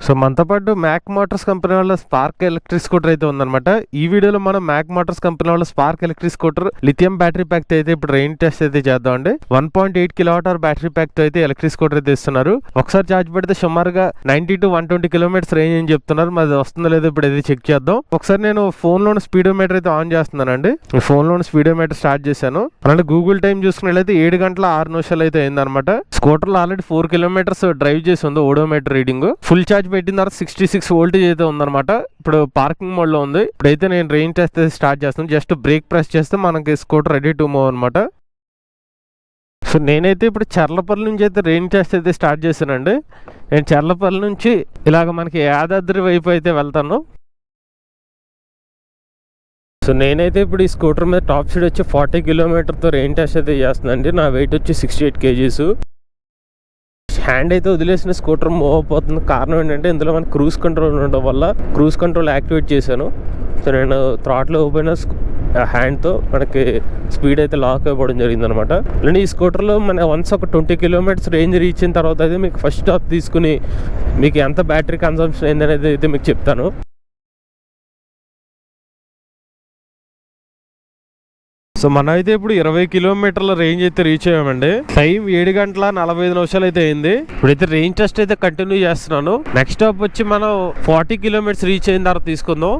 So మనతో పాటు Mac Motors company వాళ్ళ స్పార్క్ ఎలక్ట్రిక్ స్కూటర్ అయితే ఉందన్నమాట. ఈ వీడియోలో మనం మ్యాక్ మోటార్స్ కంపెనీ వాళ్ళ Spark electric scooter lithium battery pack తో అయితే ఇప్పుడు రెయిన్ టెస్ట్ అయితే చేద్దామండి. 1.8 kWh బ్యాటరీ ప్యాక్ తో అయితే ఎలక్ట్రిక్ స్కూటర్ అయితే ఇస్తున్నారు. ఒకసారి ఛార్జ్ పెడితే సుమారుగా 90 to 120 కిలోమీటర్స్ రేంజ్ అని చెప్తున్నారు. మరి వస్తుందో లేదో ఇప్పుడు అయితే చెక్ చేద్దాం. ఒకసారి నేను ఫోన్ లోని స్పీడోమీటర్ అయితే ఆన్ చేస్తున్నానండి. ఫోన్ లోని స్పీడోమీటర్ స్టార్ట్ చేశాను. అలాంటి గూగుల్ టైం చూసుకున్నట్లయితే 7 గంటల 6 నిమిషాలు అయితే అయిందనమాట. స్కూటర్ లో ఆల్రెడీ 4 kilometers డ్రైవ్ చేసి ఉంది. ఓడోమీటర్ రీడింగ్ ఫుల్ ఛార్జ్ పెట్టిన తర్వాత 66 వోల్టేజ్ అయితే ఉందన్నమాట. ఇప్పుడు పార్కింగ్ మోడ్ లో ఉంది. ఇప్పుడైతే నేను రెయిన్ టెస్ట్ స్టార్ట్ చేస్తాను. జస్ట్ బ్రేక్ ప్రెస్ చేస్తే మనకి స్కూటర్ రెడీ టు మూవ్ అనమాట. సో నేనైతే ఇప్పుడు చర్లపల్లి నుంచి అయితే రెయిన్ టెస్ట్ అయితే స్టార్ట్ చేశానండి. నేను చర్లపల్లి నుంచి ఇలాగ మనకి యాదాద్రి వైపు అయితే వెళ్తాను. సో నేనైతే ఇప్పుడు ఈ స్కూటర్ మీద టాప్ స్పీడ్ వచ్చి 40 కిలోమీటర్తో రెయిన్ టెస్ట్ అయితే చేస్తున్నానండి. నా వెయిట్ వచ్చి 68 kgs. హ్యాండ్ అయితే వదిలేసిన స్కూటర్ మూవ్ అయిపోతుంది. కారణం ఏంటంటే ఇందులో మనకి క్రూజ్ కంట్రోల్ ఉండడం వల్ల క్రూజ్ కంట్రోల్ యాక్టివేట్ చేశాను. సో నేను థ్రాట్లు ఓపెన్ హ్యాండ్తో మనకి స్పీడ్ అయితే లాక్ అయిపోవడం జరిగింది అనమాట. అలానే ఈ స్కూటర్లో మన వన్స్ ఒక 20 kilometers రేంజ్ రీచ్ అయిన తర్వాత అయితే మీకు ఫస్ట్ స్టాప్ తీసుకుని మీకు ఎంత బ్యాటరీ కన్సంప్షన్ అయిందనేది అయితే మీకు చెప్తాను. సో మనం అయితే ఇప్పుడు 20 kilometerల రేంజ్ అయితే రీచ్ అయ్యామండి. టైం 7 గంటల 45 నిమిషాలు అయితే అయింది. ఇప్పుడైతే రేంజ్ టెస్ట్ అయితే కంటిన్యూ చేస్తున్నాను. నెక్స్ట్ స్టాప్ వచ్చి మనం 40 kilometers రీచ్ అయిన తర్వాత తీసుకుందాం.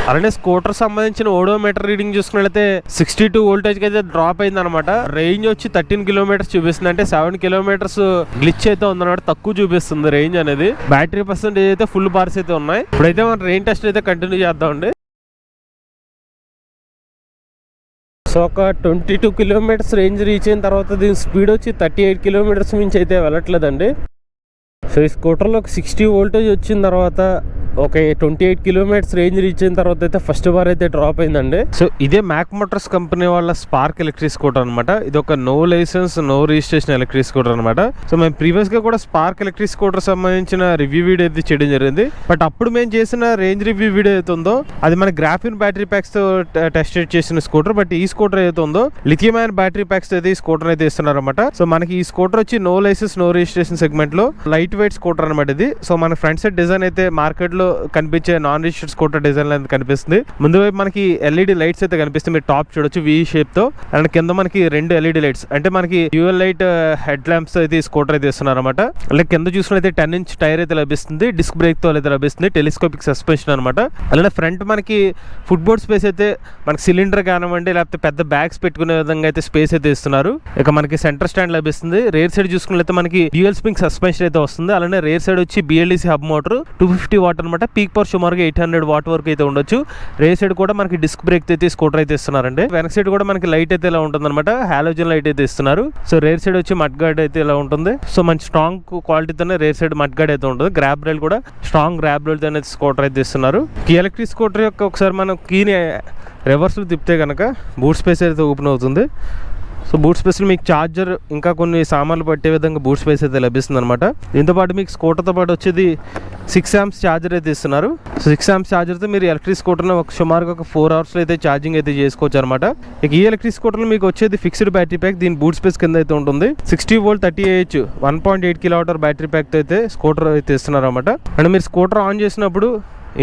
అలానే స్కూటర్ సంబంధించిన ఓడోమీటర్ రీడింగ్ చూసుకున్నట్లయితే 62 వోల్టేజ్ అయితే డ్రాప్ అయింది అనమాట. రేంజ్ వచ్చి 13 kilometers చూపిస్తుంది. అంటే 7 kilometers గ్లిచ్ అయితే ఉందన్నమాట. తక్కువ చూపిస్తుంది రేంజ్ అనేది. బ్యాటరీ పర్సెంటేజ్ అయితే ఫుల్ బార్స్ అయితే ఉన్నాయి. ఇప్పుడైతే మనం రెయిన్ టెస్ట్ అయితే కంటిన్యూ చేద్దామండి. సో ఒక 22 kilometers రేంజ్ రీచ్ అయిన తర్వాత దీని స్పీడ్ వచ్చి 38 kilometers మించి అయితే వెళ్ళట్లేదండి. సో ఈ స్కూటర్లో ఒక 60 వోల్టేజ్ వచ్చిన తర్వాత ఒక 28 kilometers రేంజ్ రీచ్ అయిన తర్వాత అయితే ఫస్ట్ బార్ అయితే డ్రాప్ అయిందండి. సో ఇదే మ్యాక్ మోటార్స్ కంపెనీ వాళ్ళ స్పార్క్ ఎలక్ట్రిక్ స్కూటర్ అనమాట. ఇది ఒక no licence no registration electric scooter అనమాట. సో మేము ప్రీవియస్ గా కూడా స్పార్క్ ఎలక్ట్రిక్ స్కూటర్ సంబంధించిన రివ్యూ వీడియో అయితే చేయడం జరిగింది. బట్ అప్పుడు మేము చేసిన రేంజ్ రివ్యూ వీడియో అయితే ఉందో అది మన గ్రాఫిన్ బ్యాటరీ ప్యాక్స్ తో టెస్ట్ చేసిన స్కూటర్. బట్ ఈ స్కూటర్ అయితే ఉందో లిథియం ఐరన్ బ్యాటరీ ప్యాక్స్ అయితే ఈ స్కూటర్ అయితే ఇస్తున్నారు అనమాట. సో మనకి ఈ స్కూటర్ వచ్చి no licence no registration segment లో లైట్ వెయిట్ స్కూటర్ అనమాట ఇది. సో మన ఫ్రంట్ సైడ్ డిజైన్ అయితే మార్కెట్ లో కనిపించే నాన్ రిజిస్టర్డ్ స్కూటర్ డిజైన్ అయితే కనిపిస్తుంది. ముందు వైపు మనకి ఎల్ఈడి లైట్స్ అయితే కనిపిస్తుంది. మీరు టాప్ చూడొచ్చు వి షేప్ తో. అండ్ కింద మనకి 2 ఎల్ఈడి లైట్స్ అంటే మనకి డ్యూయల్ లైట్ హెడ్ ల్యాంప్స్ అయితే స్కూటర్ అయితే ఇస్తున్నారు అనమాట. అలాగే కింద చూసుకున్నైతే 10 inch టైర్ అయితే లభిస్తుంది. డిస్క్ బ్రేక్ తో అయితే లభిస్తుంది. టెలిస్కోపిక్ సస్పెన్షన్ అనమాట. అలానే ఫ్రంట్ మనకి ఫుట్బోర్డ్ స్పేస్ అయితే మనకి సిలిండర్ కానివ్వండి లేకపోతే పెద్ద బ్యాగ్స్ పెట్టుకునే విధంగా అయితే స్పేస్ అయితే ఇస్తున్నారు. ఇక మనకి సెంటర్ స్టాండ్ లభిస్తుంది. రేర్ సైడ్ చూసుకున్నట్లయితే మనకి డ్యూయల్ స్ప్రింగ్ సస్పెన్షన్ అయితే వస్తుంది. అలానే రేర్ సైడ్ వచ్చి BLDC హబ్ మోటార్ 250 watt అనమాట. పీక్ పవర్ సుమారుగా 800 watt వరకు అయితే ఉండొచ్చు. రేర్ సైడ్ కూడా మనకి డిస్క్ బ్రేక్ అయితే స్కూటర్ అయితే ఇస్తున్నారండి. వెనక సైడ్ కూడా మనకి లైట్ అయితే ఇలా ఉంటుంది అనమాట. హాలోజన్ లైట్ అయితే ఇస్తున్నారు. సో రేర్ సైడ్ వచ్చి మడ్ గార్డ్ అయితే ఇలా ఉంటుంది. సో మంచి స్ట్రాంగ్ క్వాలిటీతోనే రేర్ సైడ్ మడ్ గార్డ్ అయితే ఉంటుంది. గ్రాబ్ రైల్ కూడా స్ట్రాంగ్ గ్రాబ్ రైల్ అనేది స్కూటర్ అయితే ఇస్తున్నారు. ఈ ఎలక్ట్రిక్ స్కూటర్ యొక్క ఒకసారి మనం కీని రివర్స్ లో తిప్పితే కనుక బూట్ స్పేస్ అయితే ఓపెన్ అవుతుంది. సో బూట్ స్పేస్లో మీకు ఛార్జర్ ఇంకా కొన్ని సామాన్లు పట్టే విధంగా బూట్ స్పేస్ అయితే లభిస్తుంది అనమాట. దీంతోపాటు మీకు స్కూటర్తో పాటు వచ్చేది 6 amps ఛార్జర్ అయితే ఇస్తున్నారు. సో 6 amps ఛార్జర్తో మీరు ఎలక్ట్రిక్ స్కూటర్ని సుమారుగా ఒక 4 hours అయితే ఛార్జింగ్ అయితే చేసుకోవచ్చు అనమాట. ఇక ఈ ఎలక్ట్రిక్ స్కూటర్లో మీకు వచ్చేది ఫిక్స్డ్ బ్యాటరీ ప్యాక్. దీని బూట్ స్పేస్ కింద అయితే ఉంటుంది. 60 volt 30Ah 1.8 kWh బ్యాటరీ ప్యాక్తో అయితే స్కూటర్ అయితే ఇస్తున్నారు అనమాట. అండ్ మీరు స్కూటర్ ఆన్ చేసినప్పుడు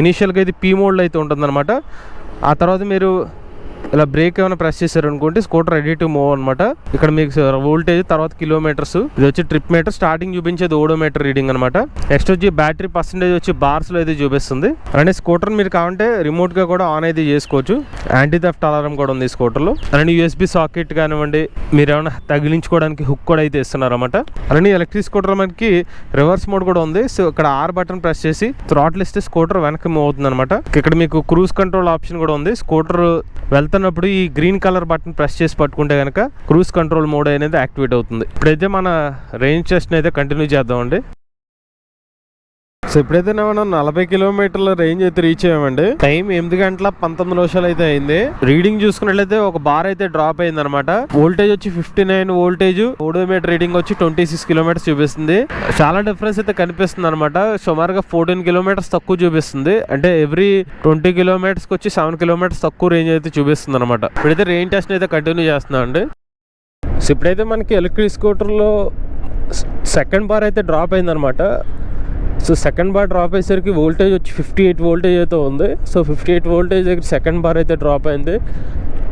ఇనీషియల్గా అయితే P మోడ్లో అయితే ఉంటుంది అనమాట. ఆ తర్వాత మీరు ఇలా బ్రేక్ ఏమైనా ప్రెస్ చేశారు అనుకుంటే స్కూటర్ రెడీ టు మూవ్ అనమాట. ఇక్కడ మీకు వోల్టేజ్ తర్వాత కిలోమీటర్స్. ఇది వచ్చి ట్రిప్ మీటర్. స్టార్టింగ్ చూపించేది ఓడోమీటర్ రీడింగ్ అనమాట. నెక్స్ట్ వచ్చి బ్యాటరీ పర్సెంటేజ్ వచ్చి బార్స్ లో అయితే చూపిస్తుంది. అలానే స్కూటర్ మీరు కావాలంటే రిమోట్ గా కూడా ఆన్ అయితే చేసుకోవచ్చు. యాంటీ థెఫ్ట్ అలారం కూడా ఉంది స్కూటర్ లో. అలానే USB సాకెట్ కానివ్వండి మీరు ఏమైనా తగిలించుకోవడానికి హుక్ కూడా అయితే ఇస్తున్నారు అనమాట. అలానే ఎలక్ట్రిక్ స్కూటర్ మనకి రివర్స్ మోడ్ కూడా ఉంది. సో ఇక్కడ R బటన్ ప్రెస్ చేసి థ్రాటిల్ ఇస్తే స్కూటర్ వెనక్కి మూవ్ అవుతుంది అనమాట. ఇక్కడ మీకు క్రూజ్ కంట్రోల్ ఆప్షన్ కూడా ఉంది. స్కూటర్ వెళ్తున్నప్పుడు ఈ గ్రీన్ కలర్ బటన్ ప్రెస్ చేసి పట్టుకుంటే కనుక క్రూజ్ కంట్రోల్ మోడ్ అనేది యాక్టివేట్ అవుతుంది. ఇప్పుడైతే మన రేంజ్ టెస్ట్ అయితే కంటిన్యూ చేద్దామండి. సో ఇప్పుడైతే మనం 40 kilometerల రేంజ్ అయితే రీచ్ అయ్యామండి. టైం 8 గంటల 19 నిమిషాలు అయితే అయింది. రీడింగ్ చూసుకున్నట్లయితే ఒక బార్ అయితే డ్రాప్ అయింది అనమాట. వోల్టేజ్ వచ్చి 59 వోల్టేజ్. ఓడోమీటర్ రీడింగ్ వచ్చి 26 kilometers చూపిస్తుంది. చాలా డిఫరెన్స్ అయితే కనిపిస్తుంది అనమాట. సుమారుగా 14 kilometers తక్కువ చూపిస్తుంది. అంటే ఎవ్రీ 20 kilometers వచ్చి 7 kilometers తక్కువ రేంజ్ అయితే చూపిస్తుంది అనమాట. ఇప్పుడైతే రేంజ్ టెస్ట్ అయితే కంటిన్యూ చేస్తున్నాం అండి. సో ఇప్పుడైతే మనకి ఎలక్ట్రిక్ స్కూటర్లో సెకండ్ బార్ అయితే డ్రాప్ అయింది అనమాట. సో సెకండ్ బార్ డ్రాప్ అయ్యేసరికి వోల్టేజ్ వచ్చి 58 వోల్టేజ్ అయితే ఉంది. సో 58 వోల్టేజ్ దగ్గర సెకండ్ బార్ అయితే డ్రాప్ అయింది.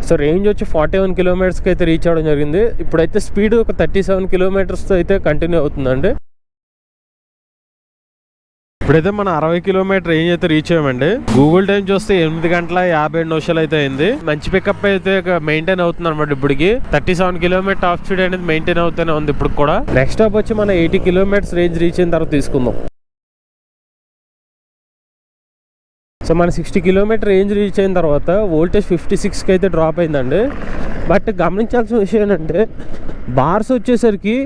సో రేంజ్ వచ్చి 41 కిలోమీటర్స్కి అయితే రీచ్ అవ్వడం జరిగింది. ఇప్పుడైతే స్పీడ్ ఒక 37 కిలోమీటర్స్తో అయితే కంటిన్యూ అవుతుందండి. ఇప్పుడైతే మన 60 కిలోమీటర్ రేంజ్ అయితే రీచ్ అయ్యామండి. గూగుల్ టైం చూస్తే 8 గంటల 57 నిమిషాలు అయితే అయింది. మంచి పికప్ అయితే మెయింటైన్ అవుతుంది అనమాట. ఇప్పటికి 37 కిలోమీటర్ టాప్ స్పీడ్ అనేది మెయింటైన్ అవుతూనే ఉంది ఇప్పుడు కూడా. నెక్స్ట్ స్టాప్ వచ్చి మన 80 కిలోమీటర్స్ రేంజ్ రీచ్ అయిన తర్వాత తీసుకుందాం. సో మన 60 కిలోమీటర్ రేంజ్ రీచ్ అయిన తర్వాత వోల్టేజ్ 56కి అయితే డ్రాప్ అయిందండి. బట్ గమనించాల్సిన విషయం ఏంటంటే బార్స్ వచ్చేసరికి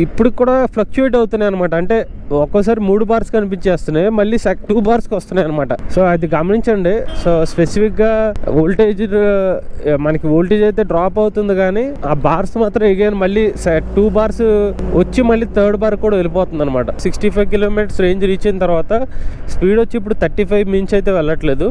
ఇప్పుడు కూడా ఫ్లక్చువేట్ అవుతున్నాయి అనమాట. అంటే ఒక్కోసారి 3 బార్స్ కనిపించేస్తున్నాయి, మళ్ళీ 2 బార్స్కి వస్తున్నాయి అనమాట. సో అది గమనించండి. సో స్పెసిఫిక్గా వోల్టేజ్ మనకి వోల్టేజ్ అయితే డ్రాప్ అవుతుంది, కానీ ఆ బార్స్ మాత్రం ఎగైన్ మళ్ళీ 2 బార్స్ వచ్చి మళ్ళీ 3rd బార్ కూడా వెళ్ళిపోతుంది అనమాట. 65 కిలోమీటర్స్ రేంజ్ రీచ్ అయిన తర్వాత స్పీడ్ వచ్చి ఇప్పుడు 35 మించి అయితే వెళ్ళట్లేదు.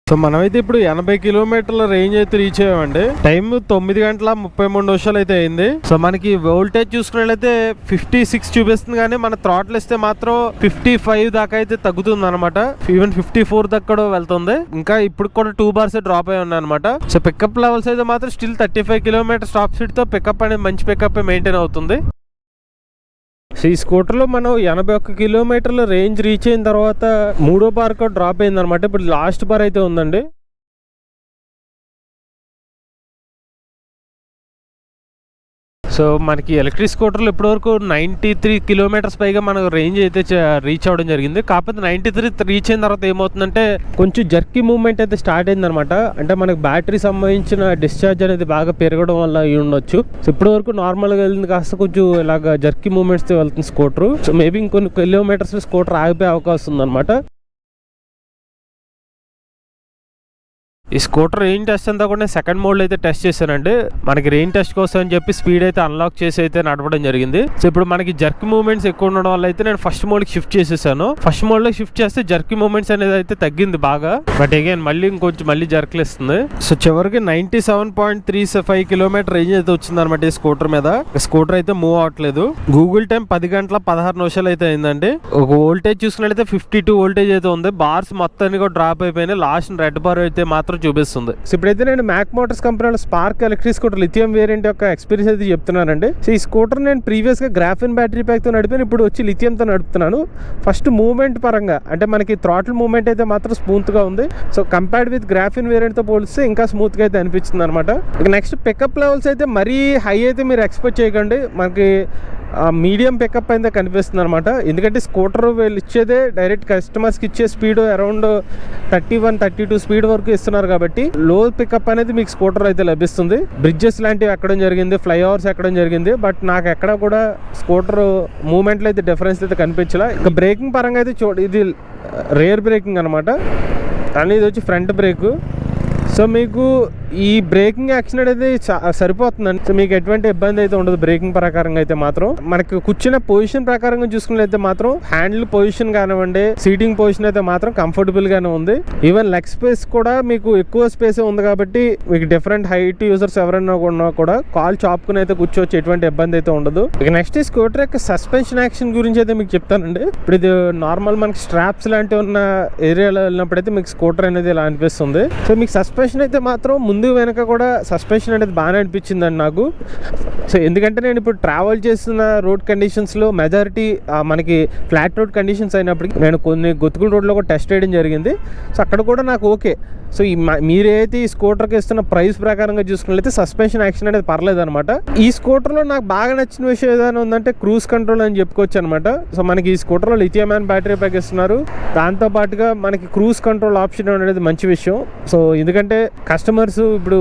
సో మనమైతే ఇప్పుడు 80 కిలోమీటర్ల రేంజ్ అయితే రీచ్ అయ్యామండి. టైం 9 గంటల 33 నిమిషాలు అయితే అయింది. సో మనకి వోల్టేజ్ చూసుకున్నట్లయితే 56 చూపిస్తుంది, కానీ మన థ్రాటిల్ ఇస్తే మాత్రం 55 దాకా అయితే తగ్గుతుంది అనమాట. ఈవెన్ 54 దాకా కూడా వెళ్తుంది. ఇంకా ఇప్పుడు కూడా 2 బార్స్ డ్రాప్ అయి ఉన్నాయి అనమాట. సో పికప్ లెవెల్స్ అయితే మాత్రం స్టిల్ 35 కిలోమీటర్ టాప్ స్పీడ్ తో పికప్ అనేది మంచి పికప్ మెయింటైన్ అవుతుంది. సో ఈ స్కూటర్లో మనం 81 కిలోమీటర్ల రేంజ్ రీచ్ అయిన తర్వాత 3వ బార్ కూడా డ్రాప్ అయింది అనమాట. ఇప్పుడు లాస్ట్ బార్ అయితే ఉందండి. సో మనకి ఎలక్ట్రిక్ స్కూటర్లు ఇప్పటివరకు 93 కిలోమీటర్స్ పైగా మనకు రేంజ్ అయితే రీచ్ అవ్వడం జరిగింది. కాకపోతే 93 రీచ్ అయిన తర్వాత ఏమవుతుందంటే కొంచెం జర్కీ మూవ్మెంట్ అయితే స్టార్ట్ అయింది అనమాట. అంటే మనకు బ్యాటరీ సంబంధించిన డిశ్చార్జ్ అనేది బాగా పెరగడం వల్ల అయి ఉండొచ్చు. సో ఇప్పటివరకు నార్మల్గా వెళ్ళింది కాస్త కొంచెం ఇలాగ జర్కీ మూవ్మెంట్స్తో వెళ్తుంది స్కూటర్. సో మేబీ ఇంకొన్ని కిలోమీటర్స్ స్కూటర్ ఆగిపోయే అవకాశం ఉందన్నమాట. ఈ స్కూటర్ రెయిన్ టెస్ట్ అంతా కూడా నేను సెకండ్ మోడ్లో అయితే టెస్ట్ చేశానండి. మనకి రెయిన్ టెస్ట్ కోసం అని చెప్పి స్పీడ్ అయితే అన్లాక్ చేసి అయితే నడపడం జరిగింది. సో ఇప్పుడు మనకి జర్క్ మూవ్మెంట్స్ ఎక్కువ ఉండడం వల్ల అయితే నేను ఫస్ట్ మోడ్కి షిఫ్ట్ చేసేసాను. ఫస్ట్ మోడ్లో షిఫ్ట్ చేస్తే జర్క్ మూవ్మెంట్స్ అనేది అయితే తగ్గింది బాగా. బట్ అగైన్ మళ్ళీ ఇంకొంచెం మళ్ళీ జర్క్లు ఇస్తుంది. సో చివరికి 97.35 కిలోమీటర్ రేంజ్ అయితే వచ్చింది అనమాట ఈ స్కూటర్ మీద. స్కూటర్ అయితే మూవ్ అవ్వట్లేదు. గూగుల్ టైం 10 గంటల 16 నిమిషాలు అయితే అయిందండి. ఒక వోల్టేజ్ చూసుకున్నట్లయితే 52 వోల్టేజ్ అయితే ఉంది. బార్స్ మొత్తాన్ని కూడా డ్రాప్ అయిపోయినాయి. లాస్ట్ రెడ్ బార్ అయితే మాత్రం చూపిస్తుంది. సో ఇప్పుడైతే నేను మ్యాక్ మోటార్స్ కంపెనీలో spark electric scooter lithium variant యొక్క ఎక్స్పీరియన్స్ అయితే చెప్తున్నానండి. సో ఈ స్కూటర్ నేను ప్రీవియస్ గా గ్రాఫిన్ బ్యాటరీ ప్యాక్ తో నడిపాను, ఇప్పుడు వచ్చి లిథియంతో నడుపుతున్నాను. ఫస్ట్ మూవ్మెంట్ పరంగా అంటే మనకి థ్రాటిల్ మూవ్మెంట్ అయితే మాత్రం స్మూత్ గా ఉంది. So compared with graphene variant తో పోలిస్తే ఇంకా స్మూత్ గా అయితే అనిపిస్తుంది అనమాట. నెక్స్ట్ పికప్ లెవెల్స్ అయితే మరీ హై అయితే మీరు ఎక్స్పెక్ట్ చేయకండి. మనకి మీడియం పికప్ అయితే కనిపిస్తుంది అనమాట. ఎందుకంటే స్కూటర్ వీళ్ళు ఇచ్చేదే డైరెక్ట్ కస్టమర్స్కి ఇచ్చే స్పీడ్ అరౌండ్ 31-32 స్పీడ్ వరకు ఇస్తున్నారు కాబట్టి లో పికప్ అనేది మీకు స్కూటర్ అయితే లభిస్తుంది. బ్రిడ్జెస్ లాంటివి ఎక్కడం జరిగింది, ఫ్లైఓవర్స్ ఎక్కడం జరిగింది. బట్ నాకు ఎక్కడ కూడా స్కూటర్ మూవ్మెంట్లో అయితే డిఫరెన్స్ అయితే కనిపించలే. ఇంకా బ్రేకింగ్ పరంగా అయితే ఇది రేర్ బ్రేకింగ్ అనమాట, అని ఇది వచ్చి ఫ్రంట్ బ్రేక్. సో మీకు ఈ బ్రేకింగ్ యాక్షన్ అనేది సరిపోతుందండి. సో మీకు ఎటువంటి ఇబ్బంది అయితే ఉండదు బ్రేకింగ్ ప్రకారంగా అయితే మాత్రం. మనకి కూర్చున్న పొజిషన్ ప్రకారంగా చూసుకున్నట్లయితే మాత్రం హ్యాండిల్ పొజిషన్ కానివ్వండి, సీటింగ్ పొజిషన్ అయితే మాత్రం కంఫర్టబుల్ గానే ఉంది. ఈవెన్ లెగ్ స్పేస్ కూడా మీకు ఎక్కువ స్పేస్ ఉంది కాబట్టి మీకు డిఫరెంట్ హైట్ యూజర్స్ ఎవరైనా ఉన్నా కూడా కాల్ చాపుకుని అయితే కూర్చోవచ్చు, ఎటువంటి ఇబ్బంది అయితే ఉండదు. ఇక నెక్స్ట్ ఈ స్కూటర్ యొక్క సస్పెన్షన్ యాక్షన్ గురించి అయితే మీకు చెప్తానండి. ఇప్పుడు ఇది నార్మల్ మనకి స్ట్రాప్స్ లాంటివి ఉన్న ఏరియాలో వెళ్ళినప్పుడైతే మీకు స్కూటర్ అనేది ఇలా అనిపిస్తుంది. సో మీకు సస్పెన్షన్ అయితే మాత్రం ముందు వెనక కూడా సస్పెన్షన్ అనేది బాగానే అనిపించిందండి నాకు. సో ఎందుకంటే నేను ఇప్పుడు ట్రావెల్ చేస్తున్న రోడ్ కండిషన్స్లో మెజారిటీ మనకి ఫ్లాట్ రోడ్ కండిషన్స్ అయినప్పటికీ నేను కొన్ని గొతుకుల రోడ్లో కూడా టెస్ట్ చేయడం జరిగింది. సో అక్కడ కూడా నాకు ఓకే. సో మీరైతే ఈ స్కూటర్కి ఇస్తున్న ప్రైస్ ప్రకారంగా చూసుకున్నట్లయితే సస్పెన్షన్ యాక్షన్ అనేది పర్లేదు అనమాట. ఈ స్కూటర్లో నాకు బాగా నచ్చిన విషయం ఏదైనా ఉందంటే క్రూజ్ కంట్రోల్ అని చెప్పుకోవచ్చు అనమాట. సో మనకి ఈ స్కూటర్లో లిథియం అయాన్ బ్యాటరీ ప్యాక్ ఇస్తున్నారు. దాంతో పాటుగా మనకి క్రూజ్ కంట్రోల్ ఆప్షన్ అనేది మంచి విషయం. సో ఎందుకంటే కస్టమర్స్ ఇప్పుడు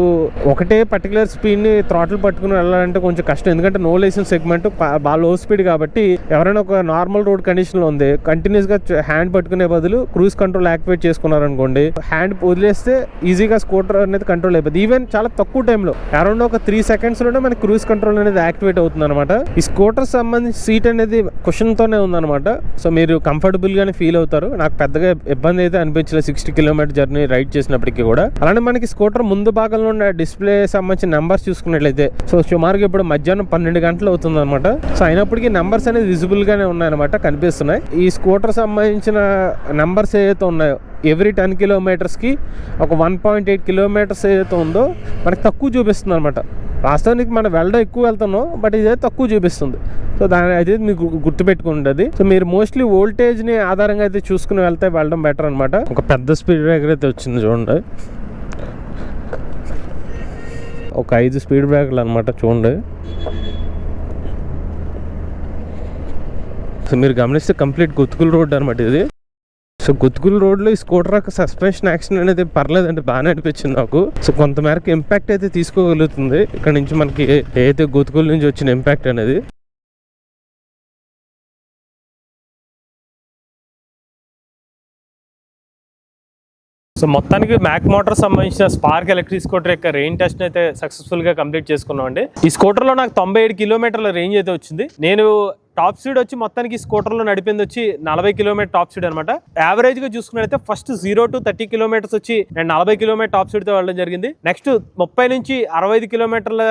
ఒకటే పర్టికులర్ స్పీడ్ని థ్రాటిల్ పట్టుకుని వెళ్ళాలంటే కొంచెం కష్టం. ఎందుకంటే నో లైసెన్స్ సెగ్మెంట్ బాగా లో స్పీడ్ కాబట్టి ఎవరైనా ఒక నార్మల్ రోడ్ కండిషన్లో ఉంది కంటిన్యూస్గా హ్యాండ్ పట్టుకునే బదులు క్రూజ్ కంట్రోల్ యాక్టివేట్ చేసుకున్నారు అనుకోండి, హ్యాండ్ వదిలేస్తే ఈజీగా స్కూటర్ అనేది కంట్రోల్ అయిపోతుంది. ఈవెన్ చాలా తక్కువ టైంలో అరౌండ్ ఒక 3 సెకండ్స్లోనే మనకి క్రూజ్ కంట్రోల్ అనేది యాక్టివేట్ అవుతుంది అనమాట. ఈ స్కూటర్ సంబంధించి సీట్ అనేది కుషన్తోనే ఉందన్నమాట. సో మీరు కంఫర్టబుల్గానే ఫీల్ అవుతారు. నాకు పెద్దగా ఇబ్బంది అయితే అనిపించలేదు 60 కిలోమీటర్ జర్నీ రైడ్ చేసినప్పటికీ కూడా. అలానే మనకి స్కూటర్ ముందు భాగంలో ఉన్న డిస్ప్లే సంబంధించిన నెంబర్స్ చూసుకున్నట్లయితే సో సుమారుగా ఇప్పుడు మధ్యాహ్నం 12 గంటలు అవుతుంది అనమాట. సో అయినప్పటికీ నెంబర్స్ అనేది విజిబుల్ గానే ఉన్నాయన్నమాట, కనిపిస్తున్నాయి. ఈ స్కూటర్ సంబంధించిన నెంబర్స్ ఏదైతే ఉన్నాయో ఎవ్రీ 10 కిలోమీటర్స్కి ఒక 1.8 కిలోమీటర్స్ ఏదైతే ఉందో మనకి తక్కువ చూపిస్తుంది అనమాట. వాస్తవానికి మనం వెళ్ళడం ఎక్కువ వెళ్తున్నాం, బట్ ఇదే తక్కువ చూపిస్తుంది. సో దాని అయితే మీకు గుర్తుపెట్టుకుంటుంది. సో మీరు మోస్ట్లీ వోల్టేజ్ని ఆధారంగా అయితే చూసుకుని వెళ్తే వెళ్ళడం బెటర్ అనమాట. ఒక పెద్ద స్పీడ్ బ్రేకర్ అయితే వచ్చింది చూడండి, ఒక 5 స్పీడ్ బ్రేకర్లు అనమాట చూడండి. సో మీరు గమనిస్తే కంప్లీట్ గుత్తుకుల రోడ్ అనమాట ఇది. సో గుత్తుకుల రోడ్లో ఈ స్కూటర్ యొక్క సస్పెన్షన్ యాక్షన్ అనేది పర్లేదంటే బాగానే అనిపించింది నాకు. సో కొంతమేరకు ఇంపాక్ట్ అయితే తీసుకోగలుగుతుంది ఇక్కడ నుంచి మనకి ఏదైతే గుత్తుకుల నుంచి వచ్చిన ఇంపాక్ట్ అనేది. సో మొత్తానికి మ్యాక్ మోటార్ సంబంధించిన స్పార్క్ ఎలక్ట్రిక్ స్కూటర్ యొక్క రేంజ్ టెస్ట్ అయితే సక్సెస్ఫుల్ గా కంప్లీట్ చేసుకున్నాం అండి. ఈ స్కూటర్ లో నాకు 97 కిలోమీటర్ల రేంజ్ అయితే వచ్చింది. నేను టాప్ స్పీడ్ వచ్చి మొత్తానికి స్కూటర్ లో నడిపింది వచ్చి 40 కిలోమీటర్ టాప్ స్పీడ్ అనమాట. యావరేజ్ గా చూసుకున్నట్లయితే ఫస్ట్ 0 to 30 కిలోమీటర్స్ వచ్చి నేను 40 కిలోమీటర్ టాప్ స్పీడ్ తో వెళ్ళడం జరిగింది. నెక్స్ట్ 30 నుంచి 65 కిలోమీటర్ల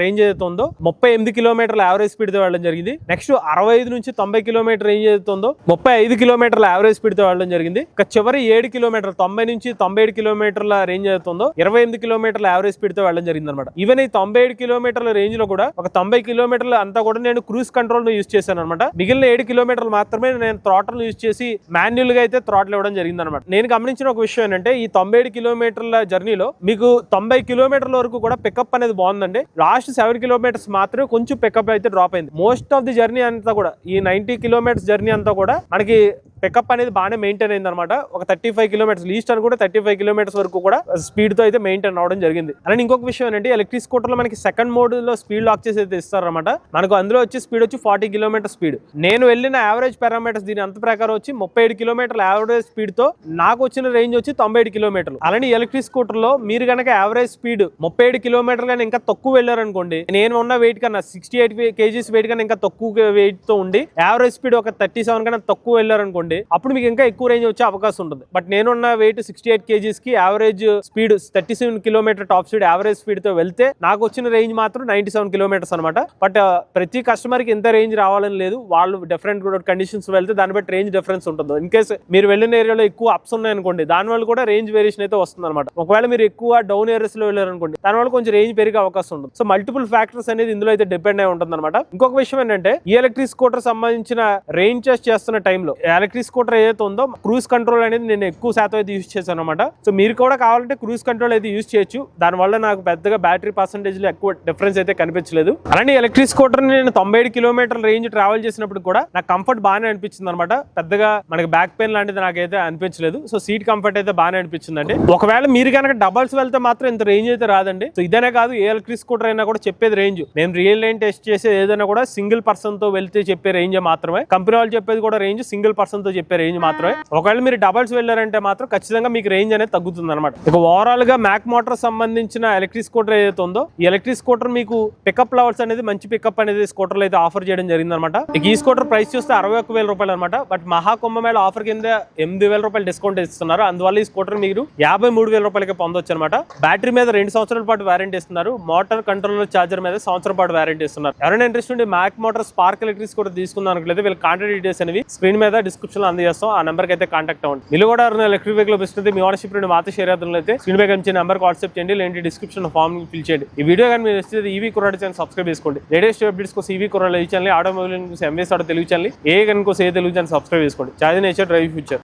రేంజ్ ఏదైతే ఉందో 38 కిలోమీటర్ల యావరేజ్ స్పీడ్ తో వెళ్ళడం జరిగింది. నెక్స్ట్ 65 నుంచి 90 కిలోమీటర్ రేంజ్ ఏదైతే ఉందో 35 కిలోమీటర్ల యావరేజ్ స్పీడ్ తో వెళ్ళడం జరిగింది. ఇక చివరి 7 కిలోమీటర్లు 90 నుంచి 97 కిలోమీటర్ల రేంజ్ ఏదైతే ఉందో 28 కిలోమీటర్ల యావరేజ్ స్పీడ్ తో వెళ్ళడం జరిగింది అనమాట. ఈవెన్ ఈ 97 కిలోమీటర్ల రేంజ్ లో కూడా ఒక 90 కిలోమీటర్ల అంతా కూడా నేను క్రూజ్ కంట్రోల్ ను యూజ్ చేశాను అనమాట. మిగిలిన 7 కిలోమీటర్లు మాత్రమే నేను థ్రాటల్ యూజ్ చేసి మాన్యువల్ గా అయితే థ్రాటల్ ఇవ్వడం జరిగింది అనమాట. నేను గమనించిన ఒక విషయం ఏంటంటే ఈ 97 కిలోమీటర్ల జర్నీలో మీకు 90 కిలోమీటర్ల వరకు కూడా పికప్ అనేది బాగుందండి. లాస్ట్ 7 కిలోమీటర్స్ మాత్రమే కొంచెం పికప్ అయితే డ్రాప్ అయింది. మోస్ట్ ఆఫ్ ది జర్నీ అంతా కూడా ఈ 90 కిలోమీటర్స్ జర్నీ అంతా కూడా మనకి పికప్ అనేది బాగానే మెయింటైన్ అయింది అనమాట. ఒక 35 కిలోమీటర్స్ లీస్ట్ అని కూడా 35 కిలోమీటర్స్ వరకు కూడా స్పీడ్ తో అయితే మెయింటైన్ అవడం జరిగింది. అలానే ఇంకొక విషయం ఏంటంటే ఎలక్ట్రిక్ స్కూటర్ లో మనకి సెకండ్ మోడ్ లో స్పీడ్ లాక్ చేసి అయితే ఇస్తారనమాట. మనకు అందులో వచ్చి స్పీడ్ వచ్చి 40 కిలోమీటర్ స్పీడ్. నేను వెళ్ళిన యావరేజ్ పారామీటర్స్ దీని అంత ప్రకారం వచ్చి 37 కిలోమీటర్ల యావరేజ్ స్పీడ్ తో నాకు వచ్చిన రేంజ్ వచ్చి 97 కిలోమీటర్లు. అలానే ఎలక్ట్రిక్ స్కూటర్ లో మీరు కనుక యావరేజ్ స్పీడ్ 37 కిలోమీటర్లు కానీ ఇంకా తక్కువ వెళ్ళారనుకోండి, నేను ఉన్న వెయిట్ కన్నా 68 kgs వెయిట్ కన్నా ఇంకా తక్కువ వెయిట్ తో ఉండి యావరేజ్ స్పీడ్ ఒక 37 కన్నా తక్కువ వెళ్ళారనుకోండి, అప్పుడు మీకు ఇంకా ఎక్కువ రేంజ్ వచ్చే అవకాశం ఉంటుంది. బట్ నేనున్న వెయిట్ 68 kgs కి average speed 37 kilometre top speed average speed తో వెళ్తే నాకు వచ్చిన రేంజ్ మాత్రం 97 కిలోమీటర్స్ అనమాట. బట్ ప్రతి కస్టమర్ కి ఎంత రేంజ్ రావాలని లేదు, వాళ్ళు డిఫరెంట్ కండిషన్స్ వెళ్తే దాన్ని బట్టి రేంజ్ డిఫరెన్స్ ఉంటుంది. ఇన్ కేసు మీరు వెళ్ళిన ఏరియాలో ఎక్కువ అప్స్ ఉన్నాయనుకోండి, దాని వల్ల కూడా రేంజ్ వేరియేషన్ అయితే వస్తుంది అనమాట. ఒకవేళ మీరు ఎక్కువ డౌన్ ఏరియాస్ లో వెళ్ళారనుకోండి, దాని వల్ల కొంచెం రేంజ్ పెరిగే అవకాశం ఉంటుంది. సో మల్టిపుల్ ఫ్యాక్టర్స్ అనేది ఇందులో అయితే డిపెండ్ అయి ఉంటుంది అనమాట. ఇంకొక విషయం ఏంటంటే ఈ ఎలక్ట్రిక్ స్కూటర్ సంబంధించిన రేంజ్ టెస్ట్ చేస్తున్న టైంలో ఎలక్ట్రిక్ స్కూటర్ ఏదైతే ఉందో క్రూజ్ కంట్రోల్ అనేది నేను ఎక్కువ శాతం అయితే యూజ్ చేశాను అనమాట. సో మీరు కూడా కావాలంటే క్రూజ్ కంట్రోల్ అయితే యూజ్ చేయొచ్చు. దాని వల్ల నాకు పెద్దగా బ్యాటరీ పర్సెంటేజ్ లో ఎక్కువ డిఫరెన్స్ అయితే కనిపించలేదు. అలానే ఎలక్ట్రిక్ స్కూటర్ నేను 97 కిలోమీటర్ల రేంజ్ ట్రావెల్ చేసినప్పుడు కూడా నాకు కంఫర్ట్ బాగానే అనిపించింది అనమాట. పెద్దగా మనకి బ్యాక్ పెయిన్ లాంటిది నాకైతే అనిపించలేదు. సో సీట్ కంఫర్ట్ అయితే బాగానే అనిపించింది అండి. ఒకవేళ మీరు కనుక డబల్స్ వెళ్తే మాత్రం ఇంత రేంజ్ అయితే రాదండి. సో ఇదనే కాదు, ఏ ఎలక్ట్రిక్ స్కూటర్ అయినా కూడా చెప్పేది రేంజ్ మేము రియల్ లైన్ టెస్ట్ చేసేది ఏదైనా కూడా సింగిల్ పర్సన్ తో వెళ్తే చెప్పే రేంజ్ మాత్రమే. కంపెనీ వాళ్ళు చెప్పేది కూడా రేంజ్ సింగిల్ పర్సన్ తో చెప్పే రేంజ్ మాత్రమే. ఒకవేళ మీరు డబల్స్ వెళ్ళారంటే మాత్రం ఖచ్చితంగా మీకు రేంజ్ అనేది తగ్గుతుంది అనమాట. ఇక ఓవరాల్ గా మ్యాక్ మోటార్ సంబంధించిన ఎలక్ట్రిక్ స్కూటర్ ఏదైతే ఉందో ఈ ఎలక్ట్రిక్ స్కూటర్ మీకు పికప్ లెవెల్స్ అనేది మంచి పికప్ అనేది స్కూటర్ అయితే ఆఫర్ చేయడం జరిగింది అనమాట. ఈ స్కూటర్ ప్రైస్ చూస్తే 61,000 రూపాయలు అనమాట. బట్ మహాకుంభమేళ ఆఫర్ కింద 8,000 రూపాయలు డిస్కౌంట్ ఇస్తున్నారు. అందువల్ల ఈ స్కూటర్ మీరు 53,000 రూపాయలకి పొందొచ్చు అనమాట. బ్యాటరీ మీద 2 సంవత్సరాల పాటు వారంటీ ఇస్తున్నారు. మోటార్ కంట్రోలర్ చార్జర్ మీద 1 సంవత్సరం పాటు వారంటీ ఇస్తున్నారు. ఎవరైనా ఇంట్రెస్ట్ ఉండి Mac Motor Spark electric scooter తీసుకుందాం అనుకోలేదు, వీళ్ళ కాంటాక్ట్ డీటెయిల్స్ అనేవి స్క్రీన్ మీద డిస్క్రిప్షన్ లో అందజేస్తాం. ఆ నెంబర్ కి అయితే కాంటాక్ట్ అవ్వండి. మీరు కూడా ఎలక్ట్రిక్ వెహికల్ బిజినెస్ మీ ఓనర్షిప్ నుండి మాతో షేర్ అయితే స్క్రీన్ పై కనిపించే నెంబర్ వాట్సాప్ చేయండి, లేదంటే డిస్క్రిప్షన్ ఫామ్ ఫిల్ చేయండి. ఈ వీడియో కానీ మీరు ఇస్తే ఈవీ కుర్రాడు ఛానల్ సబ్స్క్రైబ్ చేసుకోండి. లేటెస్ట్ అప్డేట్స్ కోసం ఈవీ కుర్రాడు ఈ channel, automobile MS auto Telugu channel, ఏ కనుక ఏ తెలుగు ఛానల్ సబ్స్క్రైబ్ చేసుకోండి. Charge nature drive future.